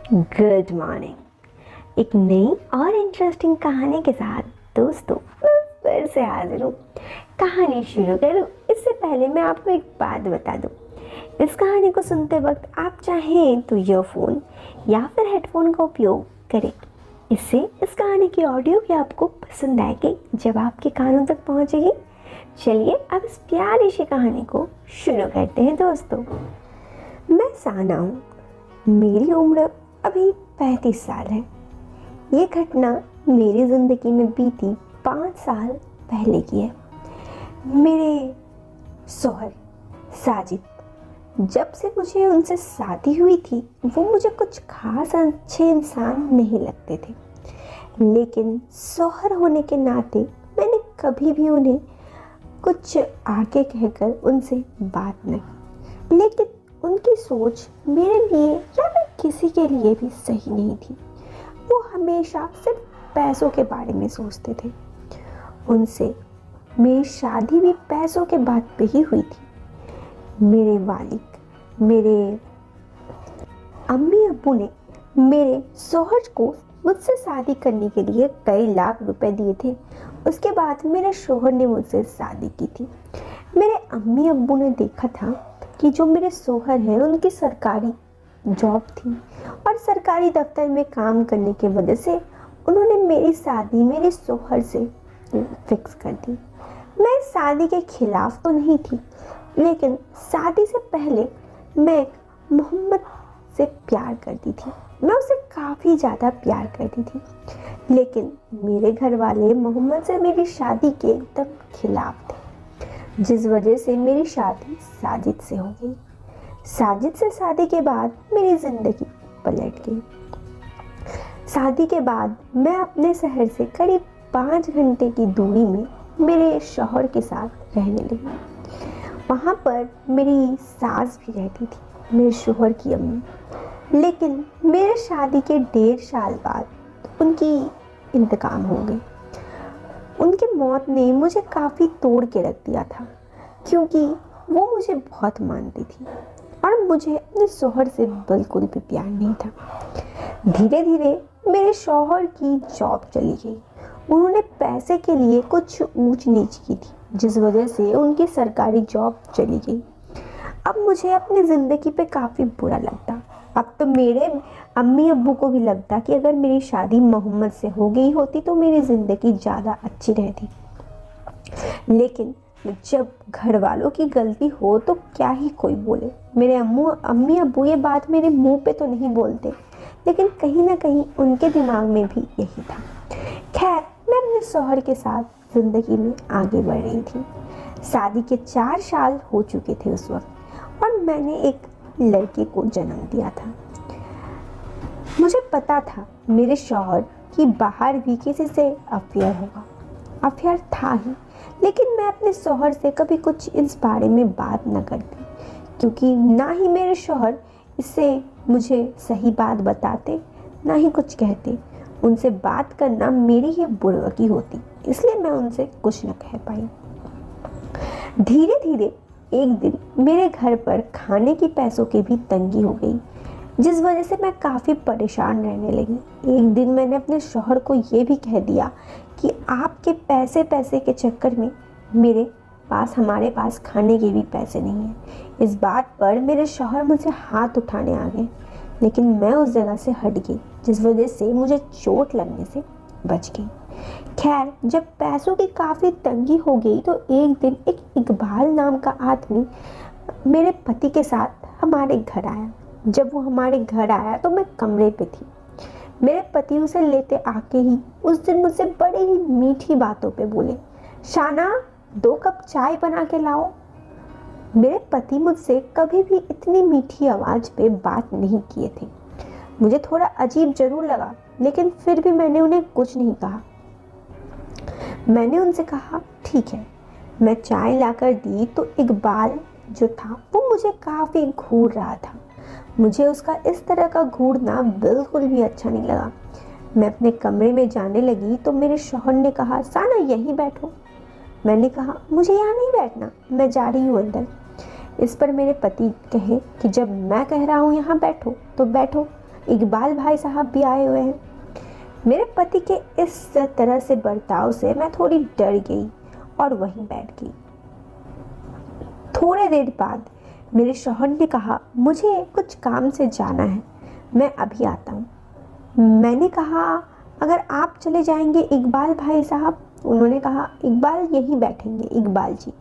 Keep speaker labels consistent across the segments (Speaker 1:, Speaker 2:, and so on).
Speaker 1: Good morning. एक नई और इंटरेस्टिंग कहानी के साथ दोस्तों मैं फिर से हाजिर हूँ। कहानी शुरू करूँ इससे पहले मैं आपको एक बात बता दूँ। इस कहानी को सुनते वक्त आप चाहें तो ईयरफोन या फिर हेडफोन का उपयोग करें। इससे इस कहानी की ऑडियो भी आपको पसंद आएगी जब आपके कानों तक पहुँचेगी। चलिए अब इस प्यारी सी कहानी को शुरू करते हैं दोस्तों। मैं साना हूँ। मेरी उम्र अभी 35 साल है। ये घटना मेरी ज़िंदगी में बीती 5 साल पहले की है। मेरे शौहर साजिद, जब से मुझे उनसे शादी हुई थी वो मुझे कुछ खास अच्छे इंसान नहीं लगते थे, लेकिन शौहर होने के नाते मैंने कभी भी उन्हें कुछ आगे कहकर उनसे बात नहीं, लेकिन उनकी सोच मेरे लिए या फिर किसी के लिए भी सही नहीं थी। वो हमेशा सिर्फ पैसों के बारे में सोचते थे। उनसे मेरी शादी भी पैसों के बाद पे ही हुई थी। मेरे वालिद, मेरे अम्मी अब्बू ने मेरे शौहर को मुझसे शादी करने के लिए कई लाख रुपए दिए थे। उसके बाद मेरे शौहर ने मुझसे शादी की थी। मेरे अम्मी अब्बू ने देखा था कि जो मेरे शौहर हैं उनकी सरकारी जॉब थी और सरकारी दफ्तर में काम करने की वजह से उन्होंने मेरी शादी मेरे शौहर से फिक्स कर दी। मैं शादी के खिलाफ तो नहीं थी, लेकिन शादी से पहले मैं मोहम्मद से प्यार करती थी। मैं उसे काफ़ी ज़्यादा प्यार करती थी, लेकिन मेरे घर वाले मोहम्मद से मेरी शादी के एकदम खिलाफ थे, जिस वजह से मेरी शादी साजिद से हो गई। साजिद से शादी के बाद मेरी ज़िंदगी पलट गई। शादी के बाद मैं अपने शहर से करीब 5 घंटे की दूरी में मेरे शौहर के साथ रहने लगी। वहाँ पर मेरी सास भी रहती थी, मेरे शौहर की अम्मी। लेकिन मेरे शादी के 1.5 साल बाद उनकी इंतकाम हो गई। उनकी मौत ने मुझे काफ़ी तोड़ के रख दिया था, क्योंकि वो मुझे बहुत मानती थी और मुझे अपने शौहर से बिल्कुल भी प्यार नहीं था। धीरे धीरे मेरे शौहर की जॉब चली गई। उन्होंने पैसे के लिए कुछ ऊंच नीच की थी, जिस वजह से उनकी सरकारी जॉब चली गई। अब मुझे अपनी ज़िंदगी पे काफ़ी बुरा लगता। अब तो मेरे अम्मी अब्बू को भी लगता कि अगर मेरी शादी मोहम्मद से हो गई होती तो मेरी ज़िंदगी ज़्यादा अच्छी रहती। लेकिन जब घर वालों की गलती हो तो क्या ही कोई बोले। मेरे अम्मी अब्बू ये बात मेरे मुंह पे तो नहीं बोलते, लेकिन कहीं ना कहीं उनके दिमाग में भी यही था। खैर, मैं अपने शौहर के साथ ज़िंदगी में आगे बढ़ रही थी। शादी के 4 साल हो चुके थे उस वक्त और मैंने एक लड़के को जन्म दिया था। मुझे पता था मेरे शौहर की बाहर भी किसी से अफेयर होगा। अफेयर था ही, लेकिन मैं अपने शौहर से कभी कुछ इस बारे में बात न करती, क्योंकि ना ही मेरे शौहर इससे मुझे सही बात बताते, ना ही कुछ कहते। उनसे बात करना मेरी ही बुर्बकी होती, इसलिए मैं उनसे कुछ न कह पाई। धीरे धीरे एक दिन मेरे घर पर खाने की पैसों की भी तंगी हो गई, जिस वजह से मैं काफ़ी परेशान रहने लगी। एक दिन मैंने अपने शौहर को ये भी कह दिया कि आपके पैसे के चक्कर में हमारे पास खाने के भी पैसे नहीं हैं। इस बात पर मेरे शौहर मुझे हाथ उठाने आ गए, लेकिन मैं उस जगह से हट गई, जिस वजह से मुझे चोट लगने से बच गई। खैर, जब पैसों की काफ़ी तंगी हो गई तो एक दिन एक इकबाल नाम का आदमी मेरे पति के साथ हमारे घर आया। जब वो हमारे घर आया तो मैं कमरे पे थी। मेरे पति उसे लेते आके ही उस दिन मुझसे बड़ी ही मीठी बातों पे बोले, शाना 2 कप चाय बना के लाओ। मेरे पति मुझसे कभी भी इतनी मीठी आवाज़ पे बात नहीं किए थे। मुझे थोड़ा अजीब जरूर लगा, लेकिन फिर भी मैंने उन्हें कुछ नहीं कहा। मैंने उनसे कहा, ठीक है। मैं चाय लाकर दी तो इकबाल जो था वो मुझे काफ़ी घूर रहा था। मुझे उसका इस तरह का घूरना बिल्कुल भी अच्छा नहीं लगा। मैं अपने कमरे में जाने लगी तो मेरे शौहर ने कहा, साना यहीं बैठो। मैंने कहा, मुझे यहाँ नहीं बैठना, मैं जा रही हूँ अंदर। इस पर मेरे पति कहे कि जब मैं कह रहा हूँ यहाँ बैठो तो बैठो, इकबाल भाई साहब भी आए हुए हैं। मेरे पति के इस तरह से बर्ताव से मैं थोड़ी डर गई और वहीं बैठ गई। थोड़ी देर बाद मेरे शौहर ने कहा, मुझे कुछ काम से जाना है, मैं अभी आता हूँ। मैंने कहा, अगर आप चले जाएंगे इकबाल भाई साहब? उन्होंने कहा, इकबाल यहीं बैठेंगे, इकबाल जी।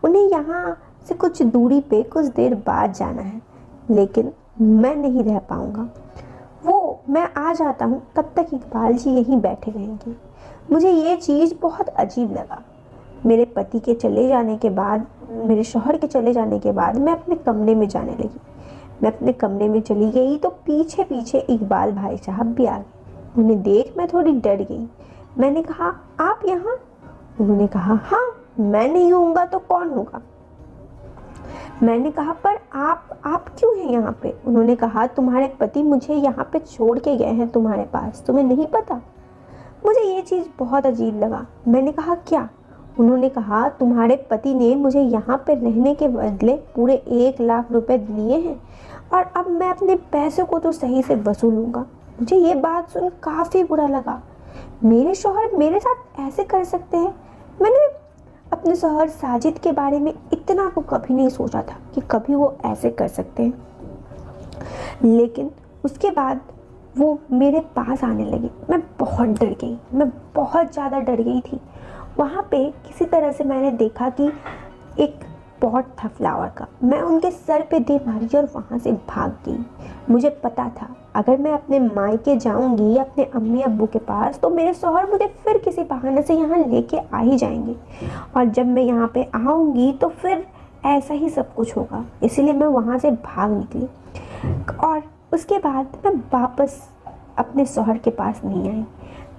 Speaker 1: उन्हें यहाँ से कुछ दूरी पे कुछ देर बाद जाना है, लेकिन मैं नहीं रह पाऊँगा। मैं आ जाता हूँ, तब तक इकबाल जी यहीं बैठे रहेंगे। मुझे ये चीज़ बहुत अजीब लगा। मेरे पति के चले जाने के बाद, मेरे शौहर के चले जाने के बाद मैं अपने कमरे में जाने लगी। मैं अपने कमरे में चली गई तो पीछे पीछे इकबाल भाई साहब भी आ गए। उन्हें देख मैं थोड़ी डर गई। मैंने कहा, आप यहाँ? उन्होंने कहा, हाँ, मैं नहीं होऊंगा तो कौन होगा? मैंने कहा, पर आप क्यों हैं यहाँ पे? उन्होंने कहा, तुम्हारे पति मुझे यहाँ पे छोड़ के गए हैं तुम्हारे पास, तुम्हें नहीं पता? मुझे ये चीज़ बहुत अजीब लगा। मैंने कहा, क्या? उन्होंने कहा, तुम्हारे पति ने मुझे यहाँ पे रहने के बदले पूरे 1 लाख रुपए दिए हैं और अब मैं अपने पैसों को तो सही से वसूलूंगा। मुझे ये बात सुन काफ़ी बुरा लगा। मेरे शौहर मेरे साथ ऐसे कर सकते हैं? मैंने अपने शौहर साजिद के बारे में इतना तो कभी नहीं सोचा था कि कभी वो ऐसे कर सकते हैं। लेकिन उसके बाद वो मेरे पास आने लगे। मैं बहुत डर गई, मैं बहुत ज़्यादा डर गई थी। वहाँ पे किसी तरह से मैंने देखा कि एक पॉट था फ्लावर का। मैं उनके सर पे दे मारी और वहाँ से भाग गई। मुझे पता था अगर मैं अपने मायके जाऊँगी अपने अम्मी अब्बू के पास तो मेरे शौहर मुझे फिर किसी बहाने से यहाँ लेके आ ही जाएंगे और जब मैं यहाँ पे आऊँगी तो फिर ऐसा ही सब कुछ होगा। इसीलिए मैं वहाँ से भाग निकली और उसके बाद मैं वापस अपने शौहर के पास नहीं आई।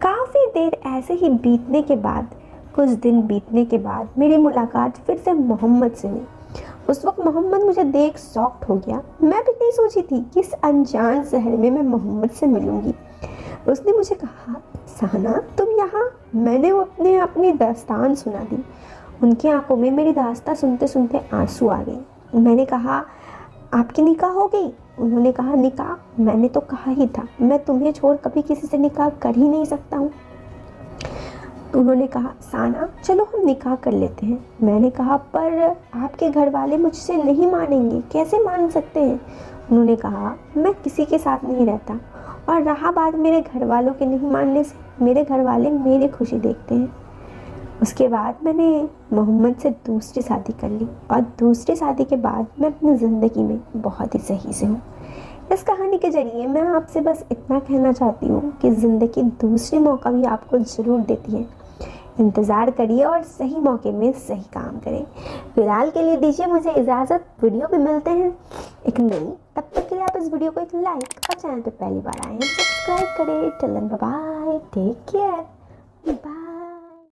Speaker 1: काफ़ी देर ऐसे ही बीतने के बाद, कुछ दिन बीतने के बाद मेरी मुलाकात फिर से मोहम्मद से हुई। उस वक्त मोहम्मद मुझे देख शॉक्ड हो गया। मैं भी नहीं सोची थी कि इस अनजान शहर में मैं मोहम्मद से मिलूंगी। उसने मुझे कहा, साना तुम यहाँ? मैंने वो अपनी दास्तान सुना दी। उनकी आंखों में मेरी दास्तान सुनते सुनते आंसू आ गए। मैंने कहा, आपकी निकाह हो गई? उन्होंने कहा, निकाह? मैंने तो कहा ही था मैं तुम्हें छोड़ कभी किसी से निकाह कर ही नहीं सकता हूँ। उन्होंने कहा, साना चलो हम निकाह कर लेते हैं। मैंने कहा, पर आपके घर वाले मुझसे नहीं मानेंगे। कैसे मान सकते हैं? उन्होंने कहा, मैं किसी के साथ नहीं रहता और रहा बात मेरे घर वालों के नहीं मानने से, मेरे घर वाले मेरी खुशी देखते हैं। उसके बाद मैंने मोहम्मद से दूसरी शादी कर ली और दूसरी शादी के बाद मैं अपनी ज़िंदगी में बहुत ही सही से हूँ। इस कहानी के जरिए मैं आपसे बस इतना कहना चाहती हूँ कि ज़िंदगी दूसरी मौका भी आपको ज़रूर देती है। इंतज़ार करिए और सही मौके में सही काम करें। फिलहाल के लिए दीजिए मुझे इजाज़त। वीडियो में मिलते हैं एक नई। तब तक के लिए आप इस वीडियो को एक लाइक और चैनल पर पहली बार आए हैं सब्सक्राइब करें। Till then bye bye, take care, bye.